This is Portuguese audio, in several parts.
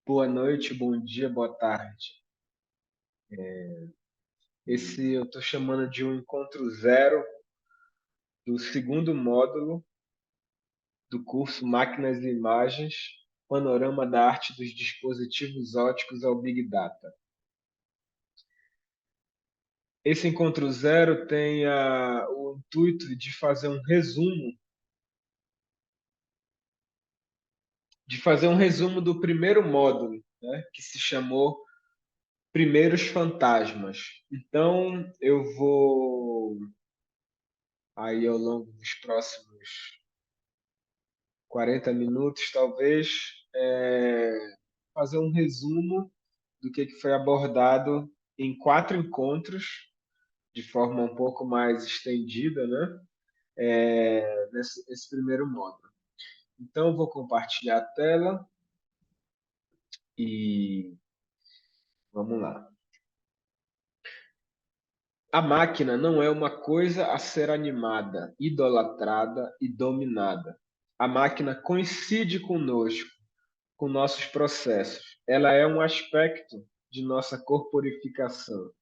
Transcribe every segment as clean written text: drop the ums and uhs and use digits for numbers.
Boa noite, bom dia, boa tarde. Esse eu estou chamando de um encontro zero do segundo módulo do curso Máquinas e Imagens, Panorama da Arte dos Dispositivos Óticos ao Big Data. Esse encontro zero tem o intuito de fazer um resumo do primeiro módulo, né, que se chamou Primeiros Fantasmas. Então, eu vou aí ao longo dos próximos 40 minutos, talvez, fazer um resumo do que foi abordado em 4 encontros, de forma um pouco mais estendida, né? Nesse primeiro módulo. Então, eu vou compartilhar a tela e vamos lá. A máquina não é uma coisa a ser animada, idolatrada e dominada. A máquina coincide conosco, com nossos processos. Ela é um aspecto de nossa corporificação.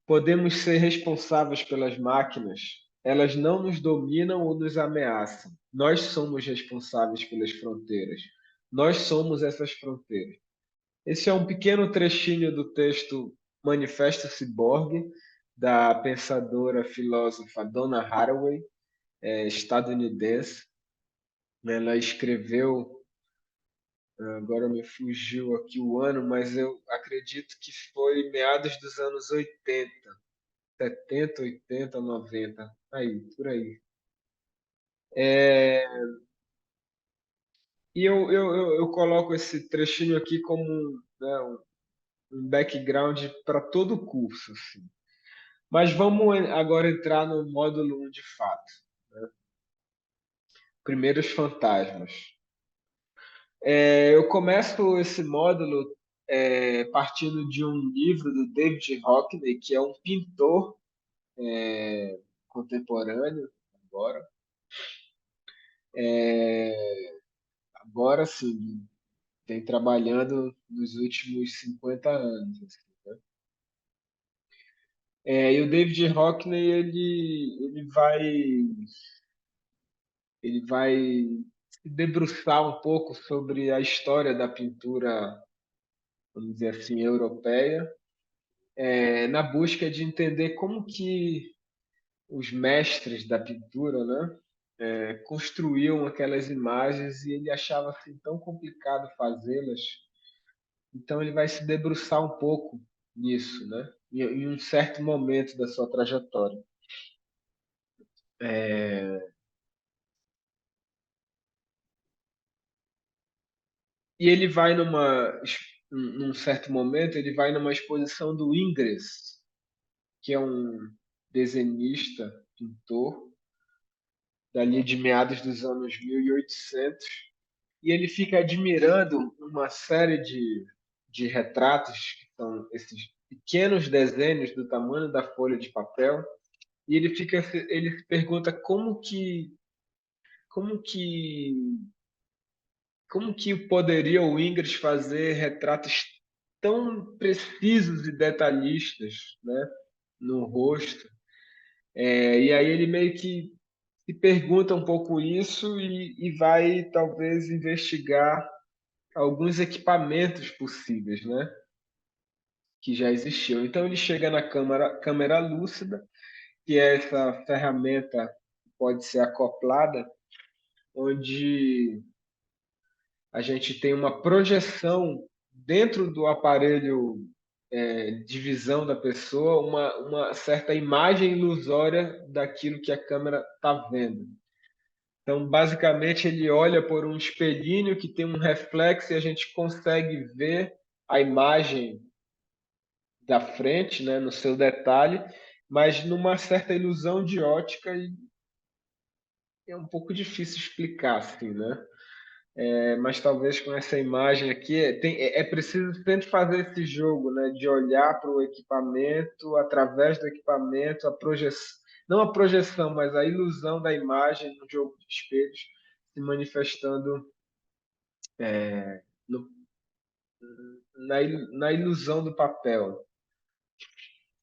Podemos ser responsáveis pelas máquinas. Elas não nos dominam ou nos ameaçam. Nós somos responsáveis pelas fronteiras. Nós somos essas fronteiras. Esse é um pequeno trechinho do texto Manifesto Ciborgue, da pensadora filósofa Donna Haraway, estadunidense. Ela escreveu, agora me fugiu aqui o ano, mas eu acredito que foi meados dos anos 80, 70, 80, 90, aí, por aí. É, e eu coloco esse trechinho aqui como né, um background para todo o curso. Assim. Mas vamos agora entrar no módulo 1 de fato. Primeiros fantasmas. Eu começo esse módulo partindo de um livro do David Hockney, que é um pintor contemporâneo, agora. Agora sim, tem trabalhando nos últimos 50 anos. Assim, né? E o David Hockney, ele vai se debruçar um pouco sobre a história da pintura, vamos dizer assim, europeia, na busca de entender como que os mestres da pintura, né, construíam aquelas imagens e ele achava assim tão complicado fazê-las. Então ele vai se debruçar um pouco nisso, né, em um certo momento da sua trajetória. É, e ele vai num certo momento, ele vai numa exposição do Ingres, que é um desenhista, pintor, dali de meados dos anos 1800, e ele fica admirando uma série de retratos, que são esses pequenos desenhos do tamanho da folha de papel, e ele se pergunta como que, como que poderia o Ingres fazer retratos tão precisos e detalhistas, né, no rosto. E aí ele meio que se pergunta um pouco isso e vai talvez investigar alguns equipamentos possíveis, né, que já existiam. Então ele chega na câmera lúcida, que é essa ferramenta que pode ser acoplada, onde a gente tem uma projeção dentro do aparelho de visão da pessoa, uma certa imagem ilusória daquilo que a câmera está vendo. Então, basicamente, ele olha por um espelhinho que tem um reflexo e a gente consegue ver a imagem da frente, né, no seu detalhe, mas numa certa ilusão de ótica e é um pouco difícil explicar, assim, né? Mas talvez com essa imagem aqui é preciso sempre fazer esse jogo, né, de olhar para o equipamento, através do equipamento, a projeção, não a projeção, mas a ilusão da imagem no jogo de espelhos se manifestando no, na ilusão do papel.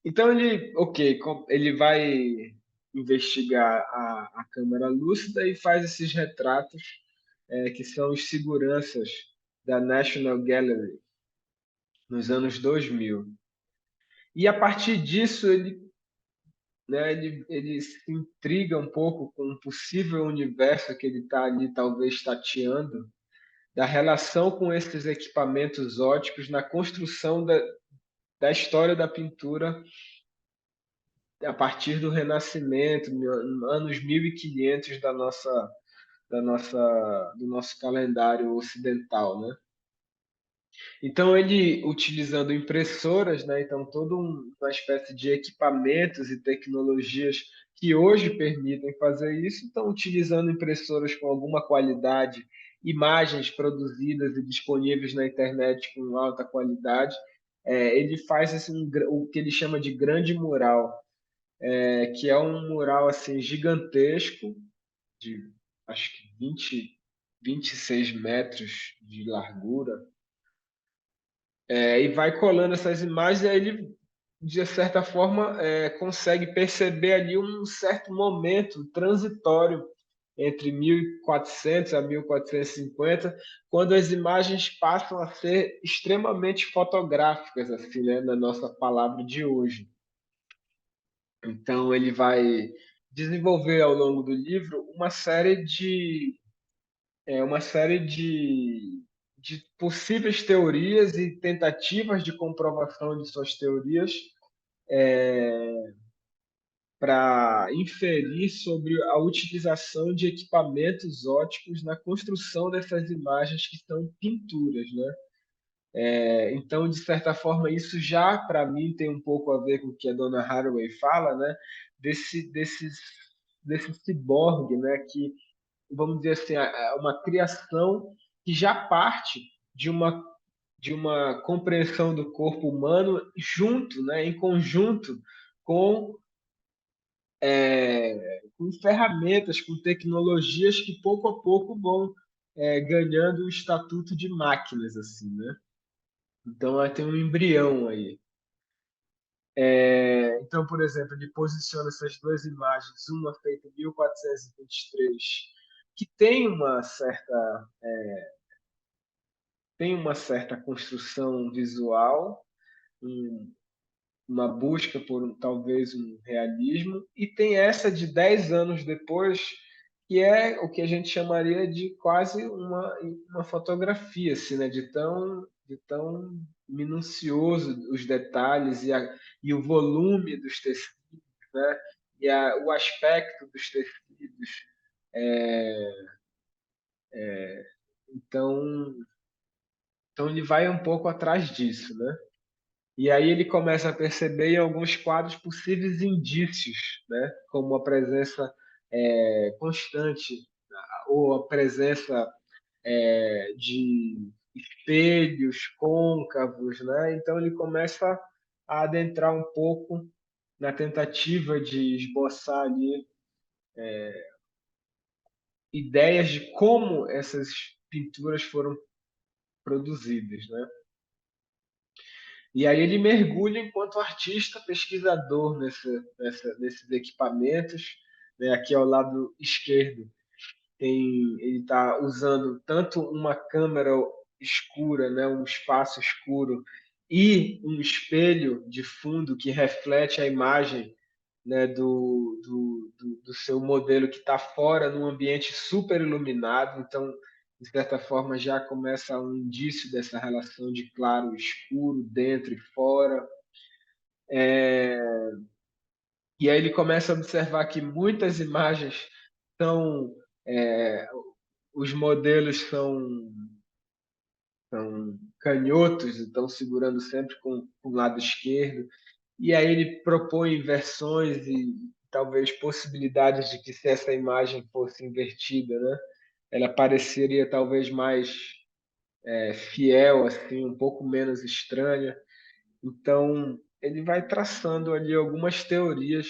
Então ele, ok, ele vai investigar a câmera lúcida e faz esses retratos que são os seguranças da National Gallery nos anos 2000. E a partir disso ele se intriga um pouco com um possível universo que ele está ali talvez tateando, da relação com esses equipamentos óticos na construção da história da pintura a partir do Renascimento, anos 1500 do nosso calendário ocidental, né? Então ele utilizando impressoras, né? Então uma espécie de equipamentos e tecnologias que hoje permitem fazer isso, então utilizando impressoras com alguma qualidade, imagens produzidas e disponíveis na internet com alta qualidade, ele faz o que ele chama de grande mural, que é um mural assim gigantesco, de acho que 26 metros de largura, e vai colando essas imagens, e aí ele, de certa forma, consegue perceber ali um certo momento transitório entre 1400 a 1450, quando as imagens passam a ser extremamente fotográficas, assim, né, na nossa palavra de hoje. Então, ele vai desenvolver ao longo do livro uma série de possíveis teorias e tentativas de comprovação de suas teorias para inferir sobre a utilização de equipamentos óticos na construção dessas imagens que são pinturas, né? Então, de certa forma, isso já, para mim, tem um pouco a ver com o que a dona Haraway fala, né? Desse ciborgue, né? Que, vamos dizer assim, é uma criação que já parte de uma compreensão do corpo humano junto, né? Em conjunto com, com ferramentas, com tecnologias que pouco a pouco vão ganhando o estatuto de máquinas, assim, né? Então, tem um embrião aí. Então, por exemplo, ele posiciona essas duas imagens, uma feita em 1423, que tem uma certa construção visual, um, uma busca por talvez um realismo, e tem essa de 10 anos depois, que é o que a gente chamaria de quase uma fotografia, assim, né? De tão minucioso os detalhes e o volume dos tecidos, né? O aspecto dos tecidos. Então, então ele vai um pouco atrás disso, né? E aí ele começa a perceber em alguns quadros possíveis indícios, né? Como a presença constante ou a presença de espelhos côncavos, né? Então ele começa a adentrar um pouco na tentativa de esboçar ali ideias de como essas pinturas foram produzidas, né? E aí ele mergulha enquanto artista, pesquisador nesses equipamentos, né? Aqui ao lado esquerdo ele está usando tanto uma câmera escura, né? Um espaço escuro e um espelho de fundo que reflete a imagem, né? Do seu modelo que está fora num ambiente super iluminado. Então, de certa forma, já começa um indício dessa relação de claro e escuro, dentro e fora. E aí ele começa a observar que muitas imagens são, é, os modelos são canhotos, estão segurando sempre com o lado esquerdo. E aí ele propõe versões e talvez possibilidades de que se essa imagem fosse invertida, né, ela pareceria talvez mais fiel, assim, um pouco menos estranha. Então ele vai traçando ali algumas teorias,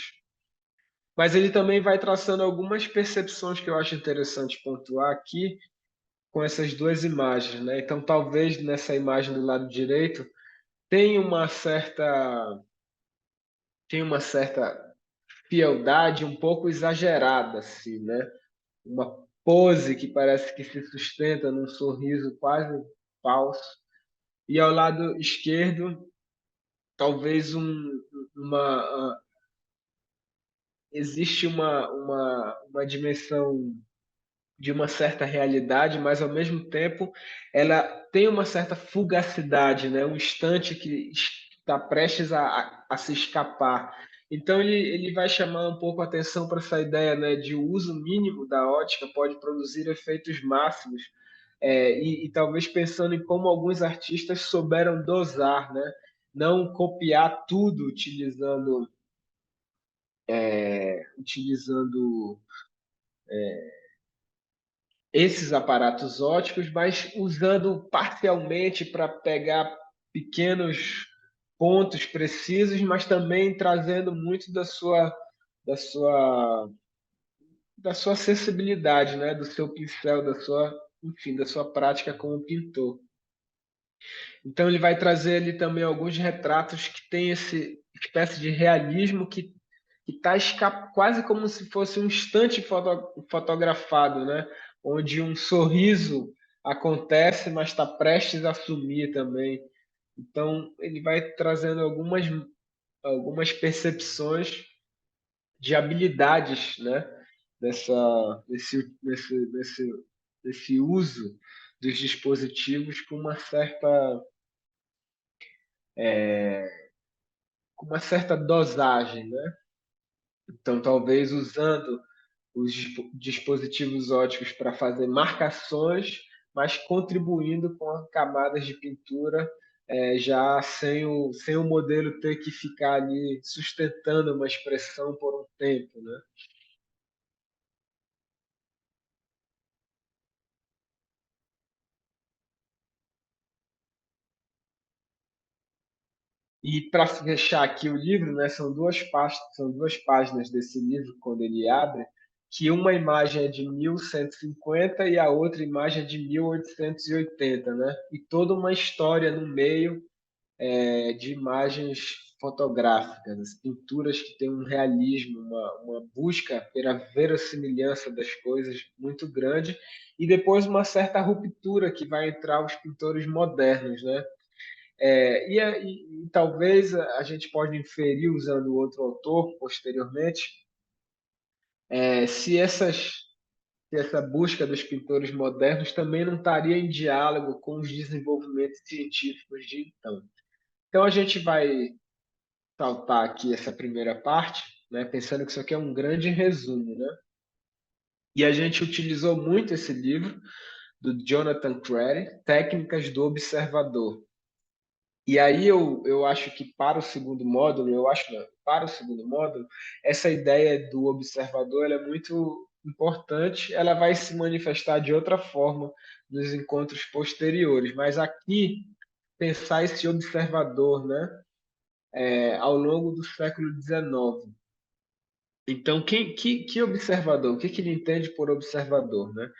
mas ele também vai traçando algumas percepções que eu acho interessante pontuar aqui, com essas duas imagens, né? Então, talvez nessa imagem do lado direito tenha uma certa fieldade um pouco exagerada, assim, né? Uma pose que parece que se sustenta num sorriso quase falso. E ao lado esquerdo, talvez uma existe uma dimensão de uma certa realidade, mas ao mesmo tempo ela tem uma certa fugacidade, né? Um instante que está prestes a se escapar. Então ele vai chamar um pouco a atenção para essa ideia, né, de o uso mínimo da ótica pode produzir efeitos máximos. E talvez pensando em como alguns artistas souberam dosar, né? Não copiar tudo utilizando esses aparatos óticos, mas usando parcialmente para pegar pequenos pontos precisos, mas também trazendo muito da sua, da sua sensibilidade, né? Do seu pincel, enfim, da sua prática como pintor. Então ele vai trazer ali também alguns retratos que têm esse espécie de realismo que está quase como se fosse um instante fotografado, né? Onde um sorriso acontece, mas está prestes a sumir também. Então ele vai trazendo algumas percepções de habilidades, né? Desse uso dos dispositivos com uma certa dosagem, né? Então, talvez usando os dispositivos óticos para fazer marcações, mas contribuindo com camadas de pintura, já sem o modelo ter que ficar ali sustentando uma expressão por um tempo, né? E para fechar aqui o livro, né, são duas páginas desse livro, quando ele abre, que uma imagem é de 1150 e a outra imagem é de 1880, né? E toda uma história no meio de imagens fotográficas, as pinturas que têm um realismo, uma busca pela verossimilhança das coisas muito grande, e depois uma certa ruptura que vai entrar os pintores modernos, né? E talvez a gente pode inferir, usando outro autor posteriormente, se se essa busca dos pintores modernos também não estaria em diálogo com os desenvolvimentos científicos de então. Então a gente vai saltar aqui essa primeira parte, né, pensando que isso aqui é um grande resumo, né? E a gente utilizou muito esse livro do Jonathan Crary, Técnicas do Observador. E aí eu acho que para o segundo módulo, eu acho não, para o segundo módulo, essa ideia do observador ela é muito importante, ela vai se manifestar de outra forma nos encontros posteriores, mas aqui pensar esse observador, né, ao longo do século XIX. Então, que observador? O que ele entende por observador, né?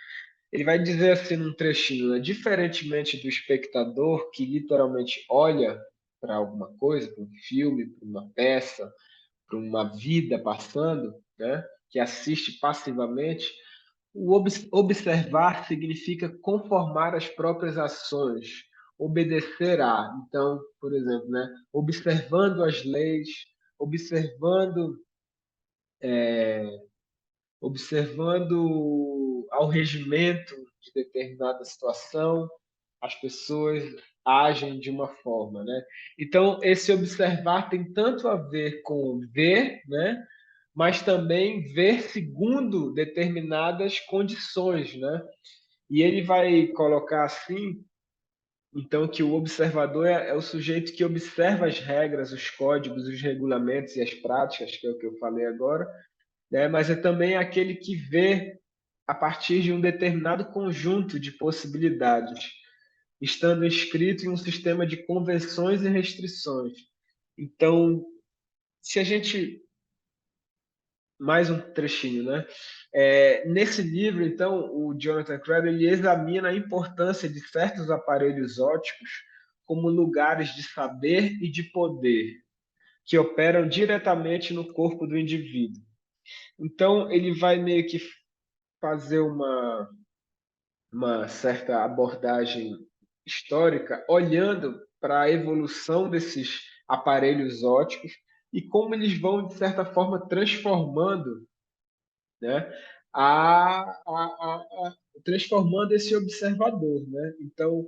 Ele vai dizer assim num trechinho, né? Diferentemente do espectador que literalmente olha para alguma coisa, para um filme, para uma peça, para uma vida passando, né? Que assiste passivamente, observar significa conformar as próprias ações, obedecer a. Então, por exemplo, né? Observando as leis, observando observando ao regimento de determinada situação, as pessoas agem de uma forma, né? Então, esse observar tem tanto a ver com ver, né? Mas também ver segundo determinadas condições, né? E ele vai colocar assim, então, que o observador é o sujeito que observa as regras, os códigos, os regulamentos e as práticas, que é o que eu falei agora, né? Mas é também aquele que vê a partir de um determinado conjunto de possibilidades, estando inscrito em um sistema de convenções e restrições. Então, se a gente mais um trechinho, né? Nesse livro, então, o Jonathan Crowder ele examina a importância de certos aparelhos ópticos como lugares de saber e de poder, que operam diretamente no corpo do indivíduo. Então, ele vai meio que fazer uma certa abordagem histórica, olhando para a evolução desses aparelhos ópticos e como eles vão, de certa forma, transformando, né, transformando esse observador, né? Então,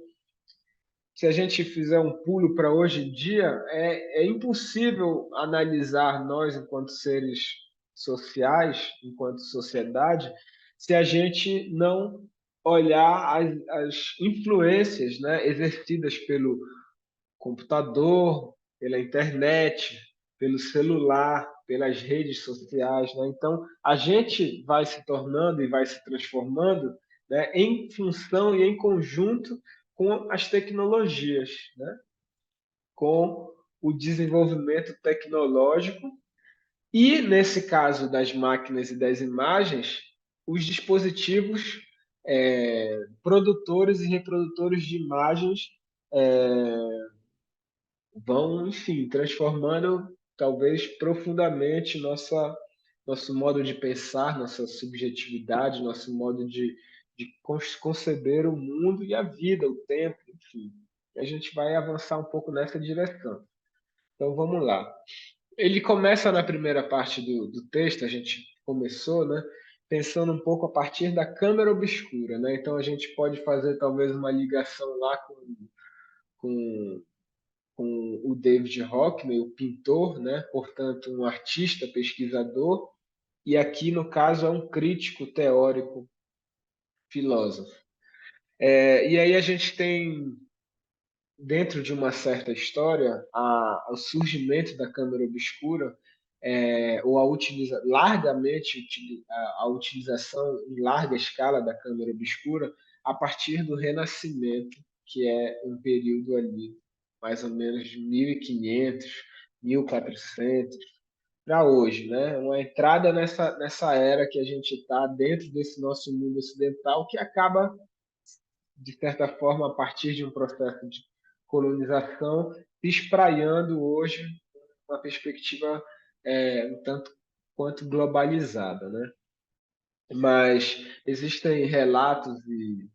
se a gente fizer um pulo para hoje em dia, é impossível analisar nós enquanto seres sociais, enquanto sociedade, se a gente não olhar as influências, né, exercidas pelo computador, pela internet, pelo celular, pelas redes sociais, né? Então, a gente vai se tornando e vai se transformando, né, em função e em conjunto com as tecnologias, né? Com o desenvolvimento tecnológico e, nesse caso das máquinas e das imagens, os dispositivos produtores e reprodutores de imagens vão, enfim, transformando talvez profundamente nosso modo de pensar, nossa subjetividade, nosso modo de conceber o mundo e a vida, o tempo, enfim. A gente vai avançar um pouco nessa direção. Então vamos lá. Ele começa na primeira parte do texto, a gente começou, né? Pensando um pouco a partir da câmera obscura, né? Então a gente pode fazer talvez uma ligação lá com com o David Hockney, o pintor, né? Portanto, um artista, pesquisador, e aqui, no caso, é um crítico, teórico, filósofo. E aí a gente tem, dentro de uma certa história, o surgimento da câmera obscura, ou largamente a utilização em larga escala da câmera obscura a partir do Renascimento, que é um período ali mais ou menos de 1500, 1400 para hoje, né? Uma entrada nessa era que a gente está dentro desse nosso mundo ocidental que acaba, de certa forma, a partir de um processo de colonização, se espraiando hoje uma perspectiva um tanto quanto globalizada, né? Mas existem relatos e,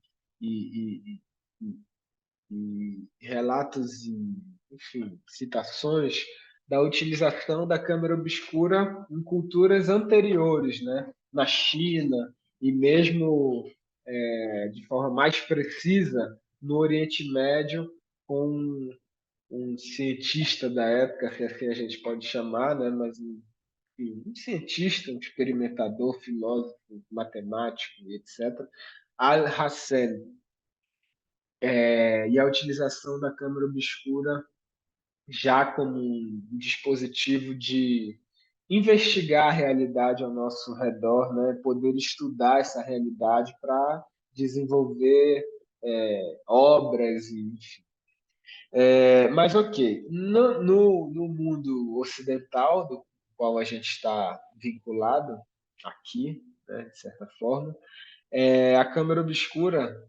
relatos e, enfim, citações da utilização da câmera obscura em culturas anteriores, né? Na China e mesmo de forma mais precisa no Oriente Médio, com um cientista da época, se assim a gente pode chamar, né? Mas um cientista, um experimentador, filósofo, matemático, etc. Al-Hassen, e a utilização da câmera obscura já como um dispositivo de investigar a realidade ao nosso redor, né? Poder estudar essa realidade para desenvolver obras, e, enfim. Mas, ok, no mundo ocidental, do qual a gente está vinculado aqui, né, de certa forma, a câmera obscura,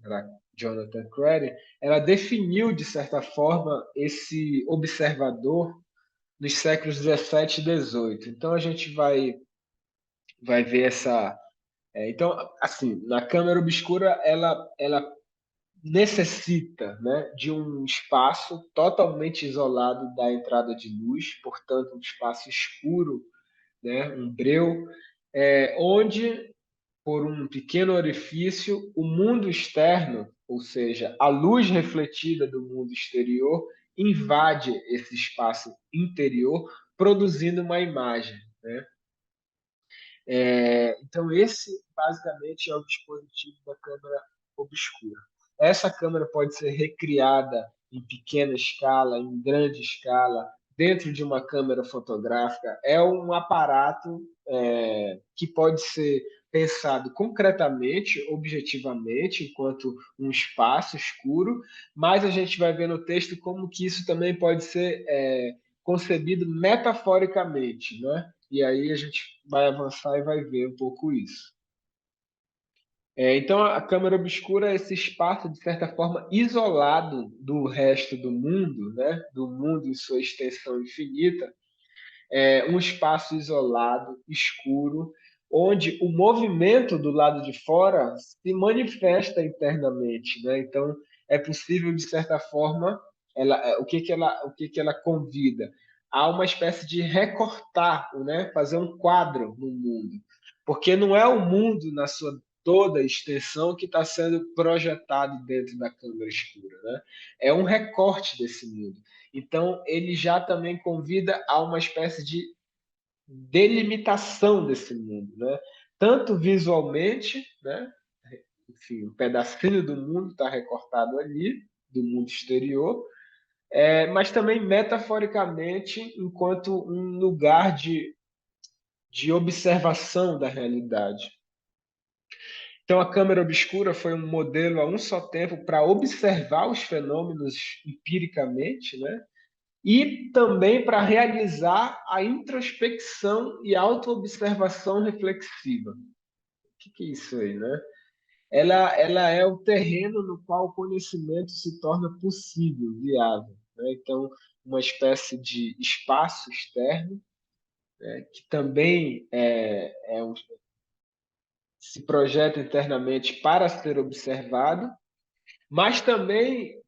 Jonathan Crary, ela definiu, de certa forma, esse observador nos séculos 17 e 18. Então, a gente vai ver essa. Então, assim, na câmera obscura, ela necessita, né, de um espaço totalmente isolado da entrada de luz, portanto, um espaço escuro, né, um breu, onde por um pequeno orifício, o mundo externo, ou seja, a luz refletida do mundo exterior, invade esse espaço interior, produzindo uma imagem, né? Então, esse basicamente é o dispositivo da câmera obscura. Essa câmera pode ser recriada em pequena escala, em grande escala, dentro de uma câmera fotográfica. É um aparato que pode ser pensado concretamente, objetivamente, enquanto um espaço escuro, mas a gente vai ver no texto como que isso também pode ser concebido metaforicamente, né? E aí a gente vai avançar e vai ver um pouco isso. Então, a câmara obscura é esse espaço, de certa forma, isolado do resto do mundo, né? Do mundo em sua extensão infinita, um espaço isolado, escuro, onde o movimento do lado de fora se manifesta internamente, né? Então, é possível, de certa forma, o que que ela convida? A uma espécie de recortar, né? Fazer um quadro no mundo. Porque não é o mundo na sua toda extensão que está sendo projetado dentro da câmara escura, né? É um recorte desse mundo. Então, ele já também convida a uma espécie de delimitação desse mundo, né? Tanto visualmente, né? Enfim, um pedacinho do mundo está recortado ali, do mundo exterior, mas também metaforicamente, enquanto um lugar de observação da realidade. Então, a câmera obscura foi um modelo a um só tempo para observar os fenômenos empiricamente, né? E também para realizar a introspecção e autoobservação reflexiva. O que é isso aí, né? Ela é o terreno no qual o conhecimento se torna possível, viável, né? Então, uma espécie de espaço externo, né, que também se projeta internamente para ser observado, mas também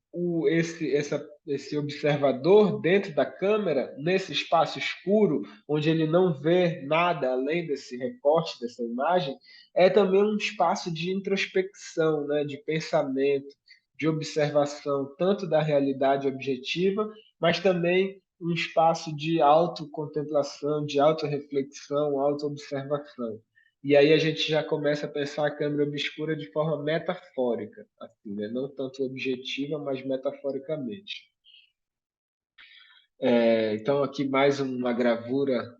esse observador dentro da câmera, nesse espaço escuro, onde ele não vê nada além desse recorte, dessa imagem, é também um espaço de introspecção, né, de pensamento, de observação, tanto da realidade objetiva, mas também um espaço de autocontemplação, de autorreflexão, autoobservação. E aí a gente já começa a pensar a câmera obscura de forma metafórica, assim, né? Não tanto objetiva, mas metaforicamente. Então aqui mais uma gravura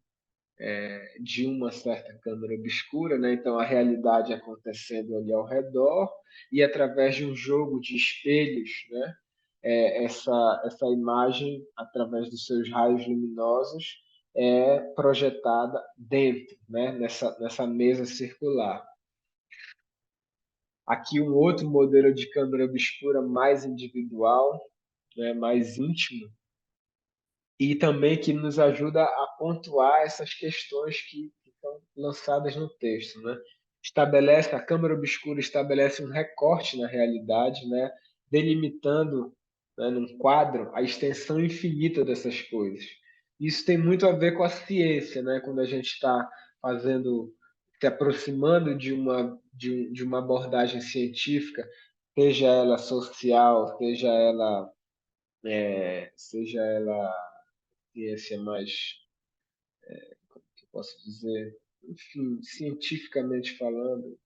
de uma certa câmera obscura, né? Então a realidade acontecendo ali ao redor e através de um jogo de espelhos, né? Essa imagem, através dos seus raios luminosos, é projetada dentro, né? Nessa mesa circular. Aqui um outro modelo de câmera obscura mais individual, né, mais íntimo, e também que nos ajuda a pontuar essas questões que estão lançadas no texto, né? A câmera obscura estabelece um recorte na realidade, né, delimitando, né, num quadro a extensão infinita dessas coisas. Isso tem muito a ver com a ciência, né? Quando a gente está fazendo, se aproximando de uma abordagem científica, seja ela social, seja ela ciência mais, que eu posso dizer, enfim, cientificamente falando,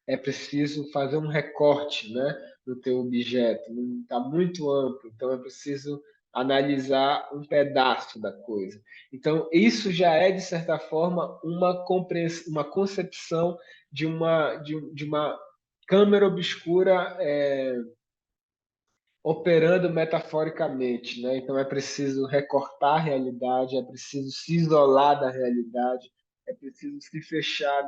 é preciso fazer um recorte, né, do teu objeto. Não está muito amplo, então é preciso analisar um pedaço da coisa. Então, isso já é, de certa forma, uma concepção de uma câmera obscura operando metaforicamente, né? Então é preciso recortar a realidade, é preciso se isolar da realidade, é preciso se fechar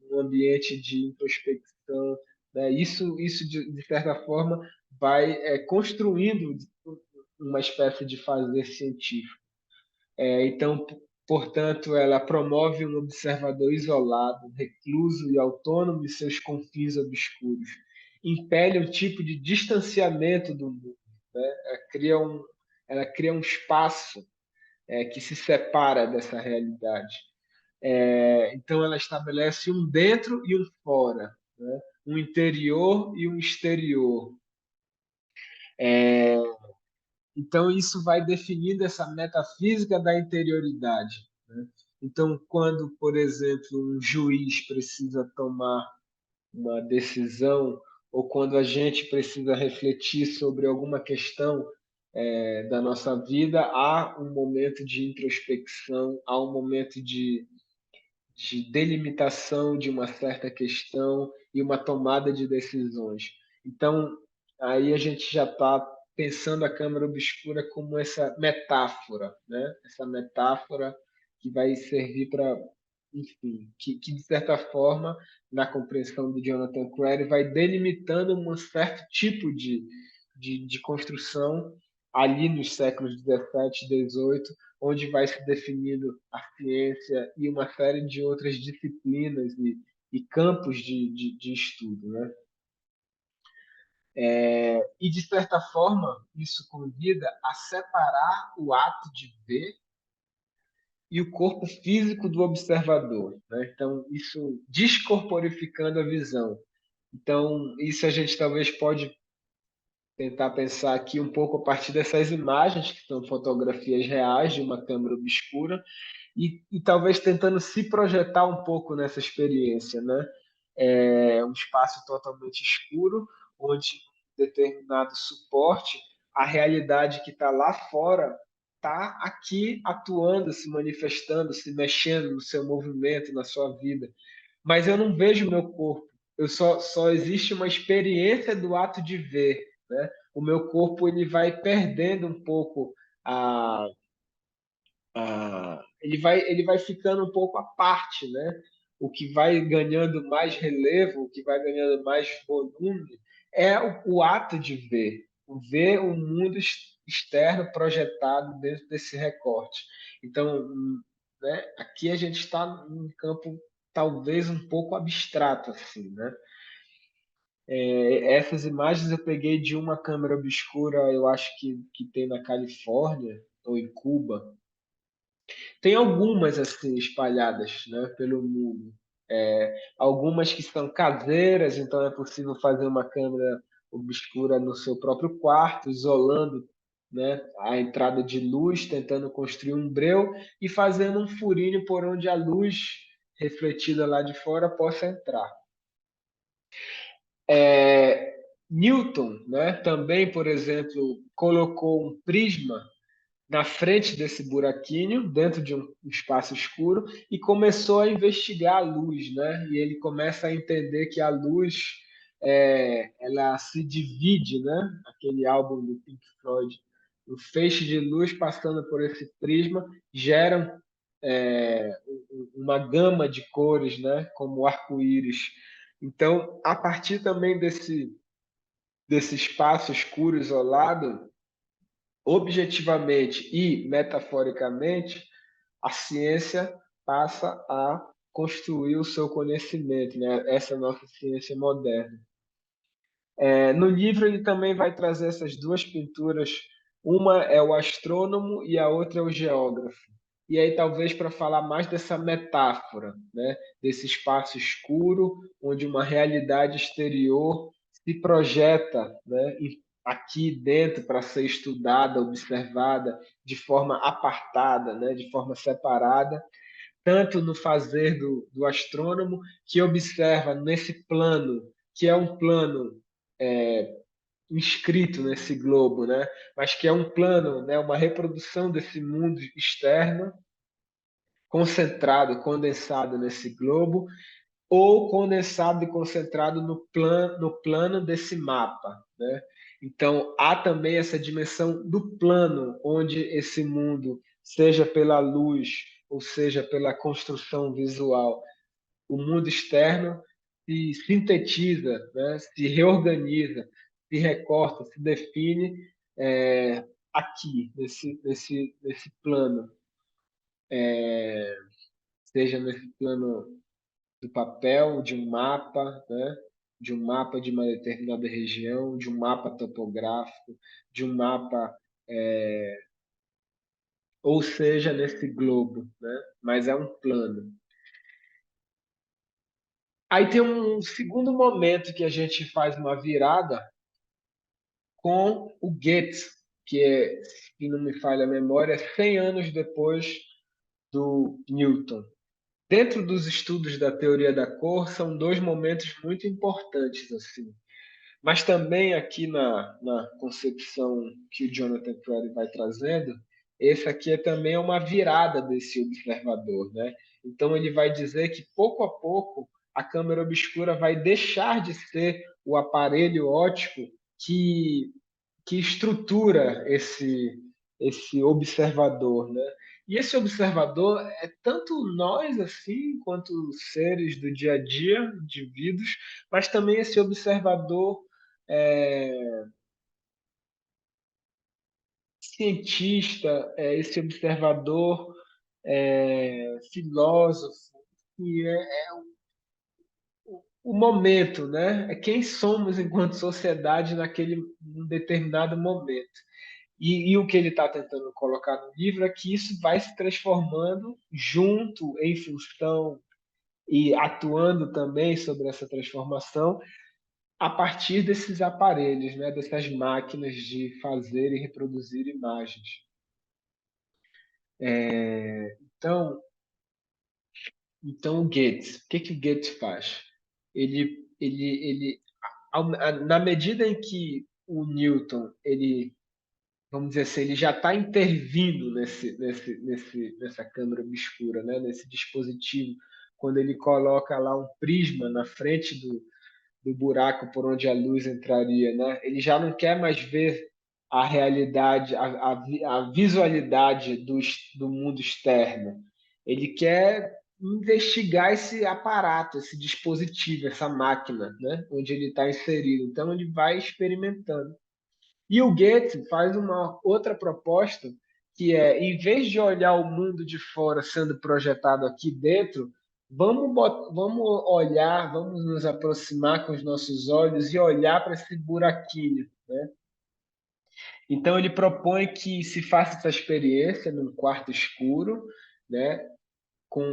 num ambiente de introspecção, né? Isso de certa forma vai construindo uma espécie de fazer científico. Então, portanto, ela promove um observador isolado, recluso e autônomo em seus confins obscuros. Impele um tipo de distanciamento do mundo, né? Ela cria um espaço que se separa dessa realidade. Então, ela estabelece um dentro e um fora, né? Um interior e um exterior. Então, isso vai definindo essa metafísica da interioridade, né? Então, quando, por exemplo, um juiz precisa tomar uma decisão, ou quando a gente precisa refletir sobre alguma questão da nossa vida, há um momento de introspecção, há um momento de delimitação de uma certa questão e uma tomada de decisões. Então, aí a gente já está pensando a câmara obscura como essa metáfora, né? Essa metáfora que vai servir para enfim, que de certa forma, na compreensão do Jonathan Crary, vai delimitando um certo tipo de construção ali nos séculos 17 e 18, onde vai se definindo a ciência e uma série de outras disciplinas e campos de estudo, né? E, de certa forma, isso convida a separar o ato de ver e o corpo físico do observador, né? Então, isso descorporificando a visão. Então, isso a gente talvez pode tentar pensar aqui um pouco a partir dessas imagens, que são fotografias reais de uma câmera obscura, e talvez tentando se projetar um pouco nessa experiência, né? Um espaço totalmente escuro, onde um determinado suporte, a realidade que está lá fora, está aqui atuando, se manifestando, se mexendo no seu movimento, na sua vida. Mas eu não vejo o meu corpo. Só existe uma experiência do ato de ver, né? O meu corpo ele vai perdendo um pouco a, ele vai ficando um pouco à parte, né? O que vai ganhando mais relevo, o que vai ganhando mais volume é o ato de ver, o ver o mundo externo projetado dentro desse recorte. Então, né, aqui a gente está num campo talvez um pouco abstrato, assim, né? Essas imagens eu peguei de uma câmera obscura, eu acho que tem na Califórnia ou em Cuba. Tem algumas assim espalhadas, né, pelo mundo. Algumas que são caseiras, então é possível fazer uma câmera obscura no seu próprio quarto, isolando, né, a entrada de luz, tentando construir um breu e fazendo um furinho por onde a luz refletida lá de fora possa entrar. Newton, né, também, por exemplo, colocou um prisma na frente desse buraquinho, dentro de um espaço escuro, e começou a investigar a luz, né? E ele começa a entender que a luz ela se divide, né? Aquele álbum do Pink Floyd, o feixe de luz passando por esse prisma gera uma gama de cores, né? Como o arco-íris. Então, a partir também desse espaço escuro isolado, objetivamente e metaforicamente, a ciência passa a construir o seu conhecimento, né? Essa nossa ciência moderna. No livro ele também vai trazer essas duas pinturas, uma é o astrônomo e a outra é o geógrafo. E aí talvez para falar mais dessa metáfora, né? Desse espaço escuro, onde uma realidade exterior se projeta, né? Aqui dentro para ser estudada, observada de forma apartada, né? De forma separada, tanto no fazer do astrônomo, que observa nesse plano, que é um plano inscrito nesse globo, né? Mas que é um plano, né? Uma reprodução desse mundo externo, concentrado, condensado nesse globo, ou condensado e concentrado no plano desse mapa, né? Então, há também essa dimensão do plano, onde esse mundo, seja pela luz, ou seja pela construção visual, o mundo externo se sintetiza, né? Se reorganiza, se recorta, se define aqui, nesse plano, seja nesse plano do papel, de um mapa, né? De um mapa de uma determinada região, de um mapa topográfico, de um mapa, ou seja, nesse globo, né? Mas é um plano. Aí tem um segundo momento que a gente faz uma virada com o Goethe, que é, se não me falha a memória, 100 anos depois do Newton. Dentro dos estudos da teoria da cor, são dois momentos muito importantes, assim. Mas também aqui na concepção que o Jonathan Crowley vai trazendo, esse aqui também é uma virada desse observador, né? Então ele vai dizer que pouco a pouco a câmera obscura vai deixar de ser o aparelho óptico que estrutura esse observador, né? E esse observador é tanto nós, assim, quanto seres do dia a dia, indivíduos, mas também esse observador é, cientista, esse observador filósofo, que é o momento, né? É quem somos enquanto sociedade naquele num determinado momento. E o que ele está tentando colocar no livro é que isso vai se transformando junto, em função e atuando também sobre essa transformação a partir desses aparelhos, né? Dessas máquinas de fazer e reproduzir imagens. Então, o Gates, o que que o Gates faz? Ele, na medida em que o Newton, vamos dizer assim, ele já está intervindo nessa câmara obscura, né? Nesse dispositivo, quando ele coloca lá um prisma na frente do buraco por onde a luz entraria, né? Ele já não quer mais ver a realidade, a visualidade do mundo externo. Ele quer investigar esse aparato, esse dispositivo, essa máquina, né? Onde ele está inserido. Então ele vai experimentando. E o Goethe faz uma outra proposta que é, em vez de olhar o mundo de fora sendo projetado aqui dentro, vamos olhar, vamos nos aproximar com os nossos olhos e olhar para esse buraquinho, né? Então ele propõe que se faça essa experiência num quarto escuro, né? Com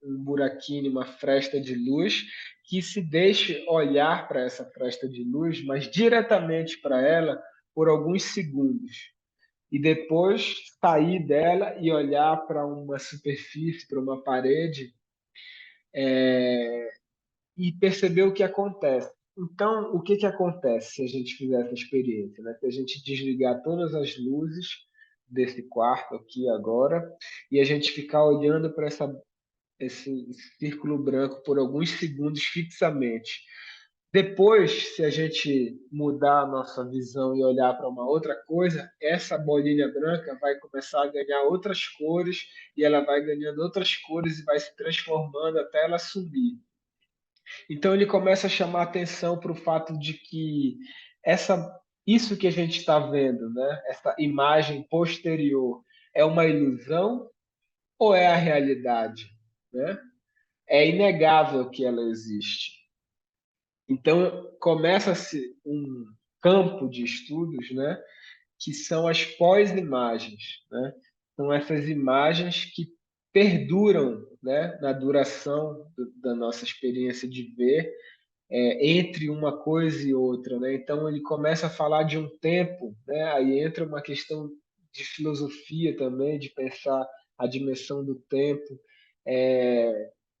um buraquinho, uma fresta de luz, que se deixe olhar para essa fresta de luz, mas diretamente para ela por alguns segundos. E depois sair dela e olhar para uma superfície, para uma parede, e perceber o que acontece. Então, o que, que acontece se a gente fizer essa experiência? Né? Se a gente desligar todas as luzes desse quarto aqui agora e a gente ficar olhando para esse círculo branco por alguns segundos fixamente. Depois, se a gente mudar a nossa visão e olhar para uma outra coisa, essa bolinha branca vai começar a ganhar outras cores e ela vai ganhando outras cores e vai se transformando até ela sumir. Então ele começa a chamar atenção para o fato de que isso que a gente está vendo, né, essa imagem posterior, é uma ilusão ou é a realidade, né? É inegável que ela existe. Então, começa-se um campo de estudos, né, que são as pós-imagens, né? São essas imagens que perduram, né, na duração da nossa experiência de ver, entre uma coisa e outra, né? Então, ele começa a falar de um tempo, né? Aí entra uma questão de filosofia também, de pensar a dimensão do tempo.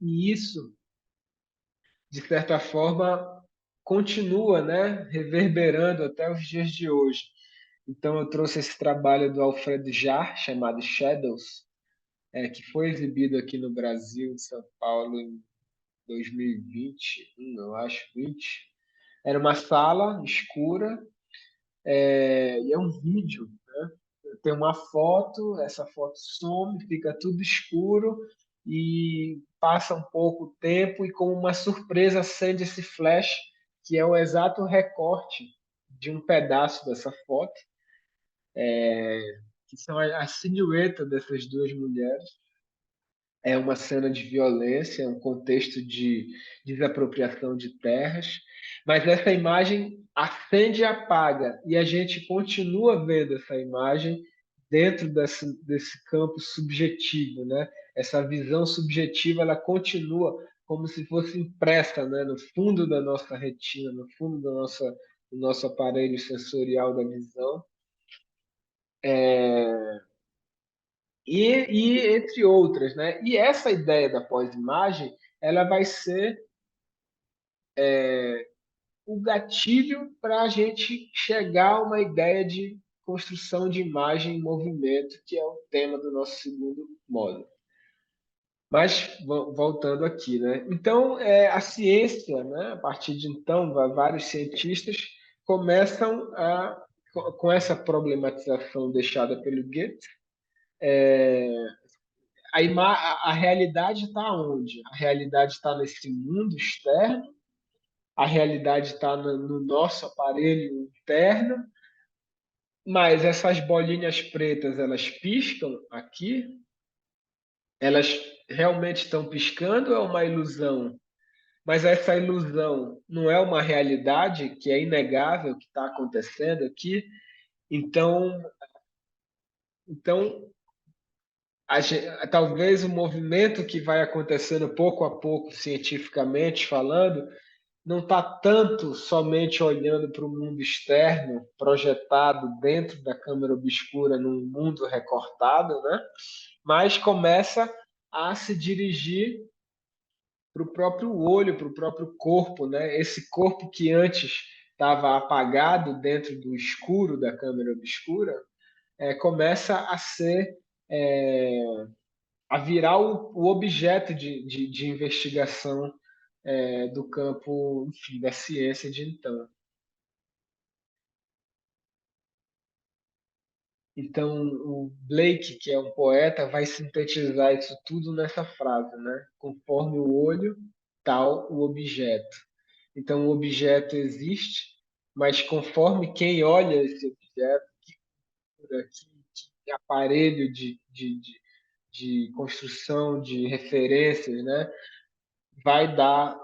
E isso de certa forma, continua, né, reverberando até os dias de hoje. Então, eu trouxe esse trabalho do Alfred Jarr, chamado Shadows, que foi exibido aqui no Brasil, em São Paulo, em 2021, eu acho, 20. Era uma sala escura, e é um vídeo, né? Tem uma foto, essa foto some, fica tudo escuro e passa um pouco o tempo e como uma surpresa acende esse flash que é o exato recorte de um pedaço dessa foto, que são a silhueta dessas duas mulheres. É uma cena de violência, um contexto de desapropriação de terras, mas essa imagem acende e apaga, e a gente continua vendo essa imagem dentro desse campo subjetivo, né? Essa visão subjetiva, ela continua como se fosse impressa, né? No fundo da nossa retina, no fundo do nosso aparelho sensorial da visão. E entre outras, né? E essa ideia da pós-imagem, ela vai ser o gatilho para a gente chegar a uma ideia de construção de imagem em movimento, que é o tema do nosso segundo módulo. Mas voltando aqui, né? Então, a ciência, né? A partir de então, vários cientistas começam a com essa problematização deixada pelo Goethe, a realidade está onde? A realidade está nesse mundo externo, a realidade está no nosso aparelho interno, mas essas bolinhas pretas, elas piscam aqui, elas realmente estão piscando ou é uma ilusão? Mas essa ilusão não é uma realidade que é inegável que está acontecendo aqui. Então, talvez o movimento que vai acontecendo pouco a pouco, cientificamente falando, não está tanto somente olhando para o mundo externo, projetado dentro da câmara obscura, num mundo recortado, né? Mas começa a se dirigir para o próprio olho, para o próprio corpo, né? Esse corpo que antes estava apagado dentro do escuro da câmara obscura, começa a ser a virar o objeto de investigação do campo, enfim, da ciência de então. Então, o Blake, que é um poeta, vai sintetizar isso tudo nessa frase, né? Conforme o olho, tal o objeto. Então, o objeto existe, mas conforme quem olha esse objeto, que aparelho de construção de referências, né? Vai dar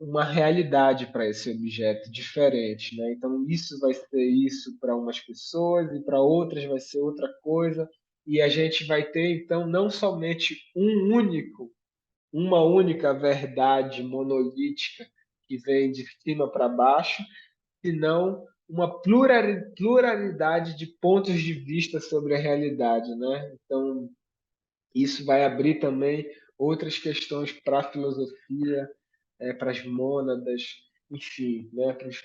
uma realidade para esse objeto diferente, né? Então isso vai ser isso para umas pessoas e para outras vai ser outra coisa e a gente vai ter então não somente uma única verdade monolítica que vem de cima para baixo, senão uma pluralidade de pontos de vista sobre a realidade, né? Então isso vai abrir também outras questões para a filosofia, para as mônadas, enfim, né, para os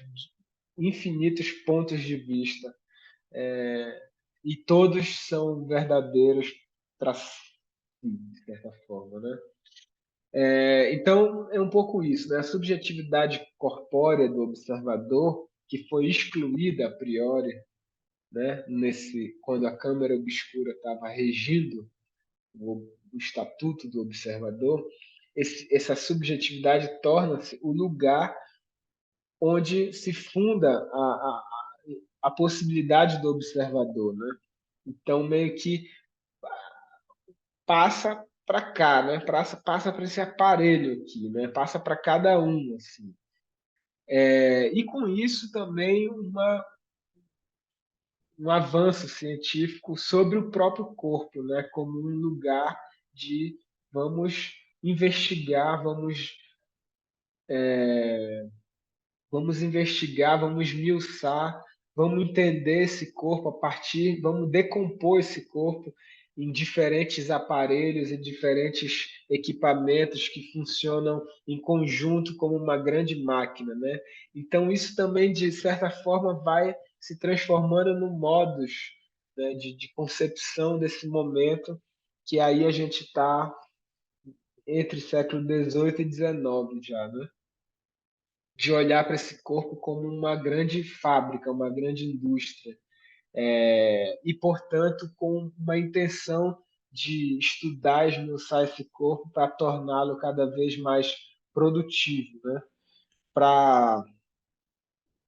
infinitos pontos de vista. E todos são verdadeiros para si, de certa forma. Né? Então, é um pouco isso. Né? A subjetividade corpórea do observador, que foi excluída a priori, né, quando a câmara obscura estava regindo o estatuto do observador, essa subjetividade torna-se o lugar onde se funda a possibilidade do observador, né? Então, meio que passa para cá, né? Passa para esse aparelho aqui, né? Passa para cada um, assim. E com isso também um avanço científico sobre o próprio corpo, né? Como um lugar de vamos investigar, vamos investigar, vamos esmiuçar, vamos entender esse corpo a partir, vamos decompor esse corpo em diferentes aparelhos e diferentes equipamentos que funcionam em conjunto como uma grande máquina, né? Então isso também de certa forma vai se transformando no modus, né, de concepção desse momento que aí a gente está entre século XVIII e XIX já, né? De olhar para esse corpo como uma grande fábrica, uma grande indústria, e, portanto, com uma intenção de estudar, esmiuçar esse corpo para torná-lo cada vez mais produtivo, né? Para,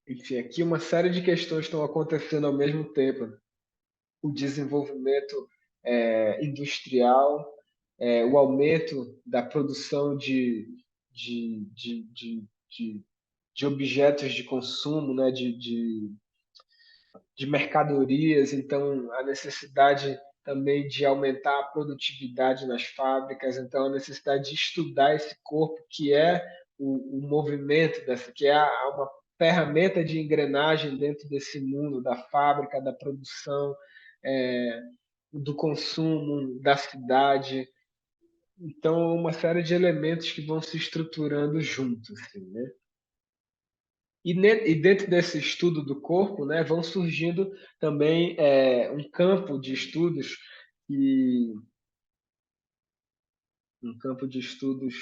enfim, aqui uma série de questões estão acontecendo ao mesmo tempo. O desenvolvimento industrial, o aumento da produção de, de, de, de de objetos de consumo, né, de mercadorias, então a necessidade também de aumentar a produtividade nas fábricas, então a necessidade de estudar esse corpo que é o movimento dessa, que é uma ferramenta de engrenagem dentro desse mundo da fábrica, da produção, é, do consumo, da cidade. Então, uma série de elementos que vão se estruturando juntos, assim, né? E dentro desse estudo do corpo, né, vão surgindo também um campo de estudos e um campo de estudos.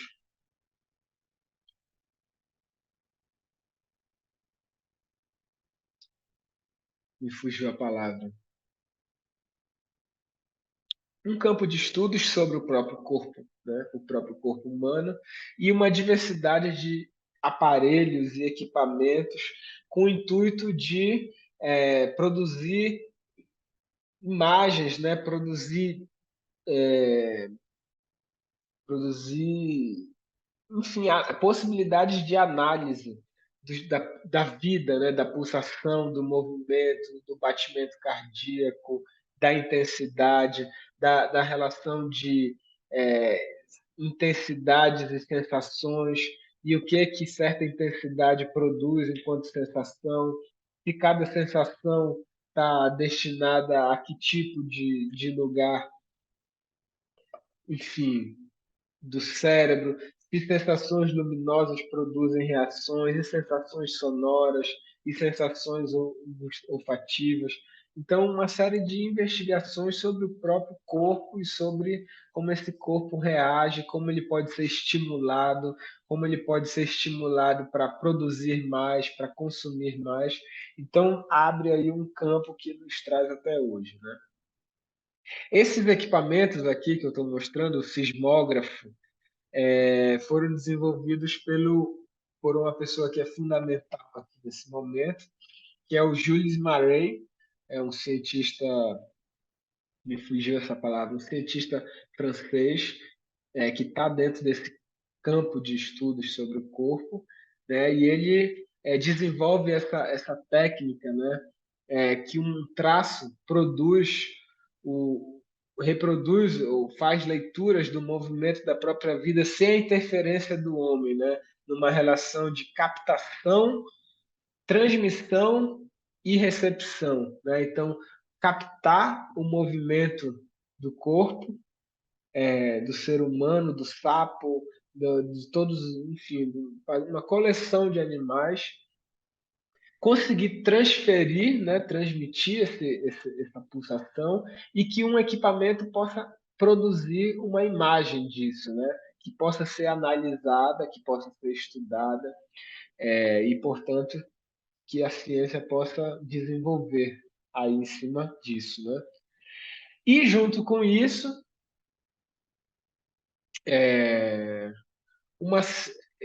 me fugiu a palavra. Um campo de estudos sobre o próprio corpo, né? O próprio corpo humano, e uma diversidade de aparelhos e equipamentos com o intuito de produzir imagens, né? Produzir, enfim, possibilidades de análise da vida, né? Da pulsação, do movimento, do batimento cardíaco, da intensidade, da relação de é, intensidades e sensações, e o que é que certa intensidade produz enquanto sensação, se cada sensação está destinada a que tipo de lugar, enfim, do cérebro, e sensações luminosas produzem reações, e sensações sonoras, e sensações olfativas. Então, uma série de investigações sobre o próprio corpo e sobre como esse corpo reage, como ele pode ser estimulado, como ele pode ser estimulado para produzir mais, para consumir mais. Então, abre aí um campo que nos traz até hoje, né? Esses equipamentos aqui que eu estou mostrando, o sismógrafo, foram desenvolvidos por uma pessoa que é fundamental aqui nesse momento, que é o Jules Marey, é um cientista, me fugiu essa palavra, um cientista francês, que está dentro desse campo de estudos sobre o corpo, né? E ele desenvolve essa técnica, né? Que um traço o, reproduz ou faz leituras do movimento da própria vida sem a interferência do homem, né? Numa relação de captação, transmissão e recepção, né? Então, captar o movimento do corpo, do ser humano, do sapo, de todos, enfim, uma coleção de animais, conseguir transferir, né, transmitir essa pulsação e que um equipamento possa produzir uma imagem disso, né, que possa ser analisada, que possa ser estudada, e, portanto, que a ciência possa desenvolver aí em cima disso, né? E junto com isso, é, uma,